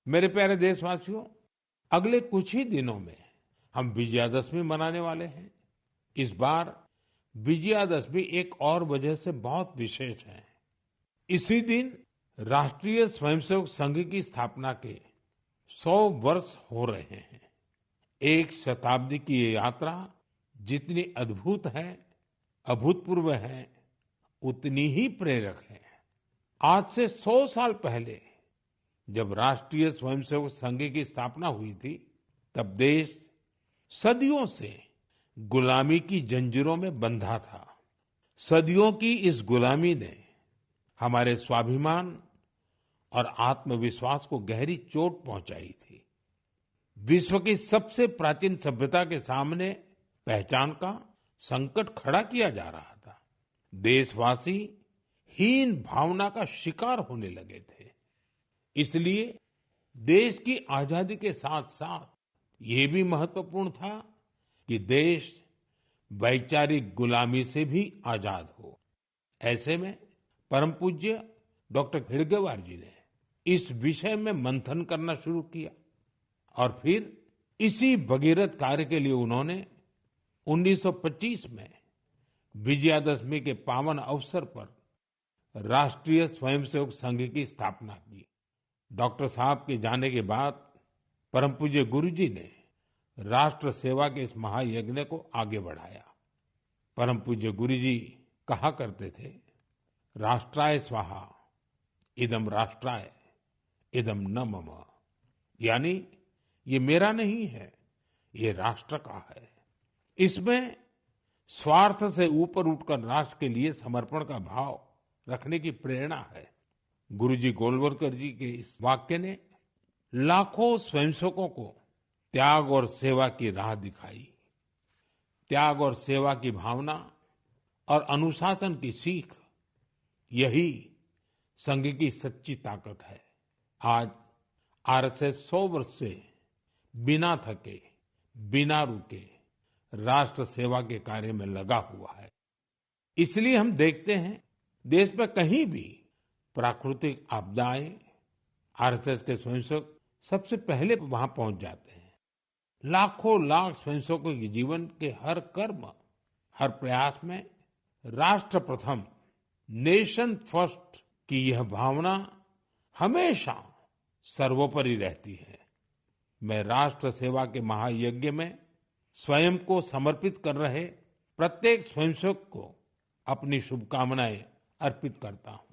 मेरे प्यारे देशवासियों, अगले कुछ ही दिनों में हम विजयादशमी मनाने वाले हैं। इस बार विजयादशमी एक और वजह से बहुत विशेष है। इसी दिन राष्ट्रीय स्वयंसेवक संघ की स्थापना के 100 वर्ष हो रहे हैं। एक शताब्दी की ये यात्रा जितनी अद्भुत है, अभूतपूर्व है, उतनी ही प्रेरक है। आज से 100 साल पहले जब राष्ट्रीय स्वयंसेवक संघ की स्थापना हुई थी, तब देश सदियों से गुलामी की जंजीरों में बंधा था। सदियों की इस गुलामी ने हमारे स्वाभिमान और आत्मविश्वास को गहरी चोट पहुंचाई थी। विश्व की सबसे प्राचीन सभ्यता के सामने पहचान का संकट खड़ा किया जा रहा था। देशवासी हीन भावना का शिकार होने लगे थे। इसलिए देश की आजादी के साथ साथ ये भी महत्वपूर्ण था कि देश वैचारिक गुलामी से भी आजाद हो। ऐसे में परम पूज्य डॉक्टर हेडगेवार जी ने इस विषय में मंथन करना शुरू किया और फिर इसी भगीरथ कार्य के लिए उन्होंने 1925 में विजयादशमी के पावन अवसर पर राष्ट्रीय स्वयंसेवक संघ की स्थापना की। डॉक्टर साहब के जाने के बाद परम पूज्य गुरु जी ने राष्ट्र सेवा के इस महायज्ञ को आगे बढ़ाया। परम पूज्य गुरु जी कहा करते थे, राष्ट्राय स्वाहा इदम राष्ट्राय इदम न मम। यानी ये मेरा नहीं है, ये राष्ट्र का है। इसमें स्वार्थ से ऊपर उठकर राष्ट्र के लिए समर्पण का भाव रखने की प्रेरणा है। गुरुजी गोलवलकर जी के इस वाक्य ने लाखों स्वयंसेवकों को त्याग और सेवा की राह दिखाई। त्याग और सेवा की भावना और अनुशासन की सीख, यही संघ की सच्ची ताकत है। आज से 100 वर्ष से बिना थके, बिना रुके राष्ट्र सेवा के कार्य में लगा हुआ है। इसलिए हम देखते हैं देश में कहीं भी प्राकृतिक आपदाएं, आरएसएस के स्वयंसेवक सबसे पहले वहां पहुंच जाते हैं। लाखों लाख स्वयंसेवकों के जीवन के हर कर्म, हर प्रयास में राष्ट्र प्रथम, नेशन फर्स्ट की यह भावना हमेशा सर्वोपरि रहती है। मैं राष्ट्र सेवा के महायज्ञ में स्वयं को समर्पित कर रहे प्रत्येक स्वयंसेवक को अपनी शुभकामनाएं अर्पित करता हूं।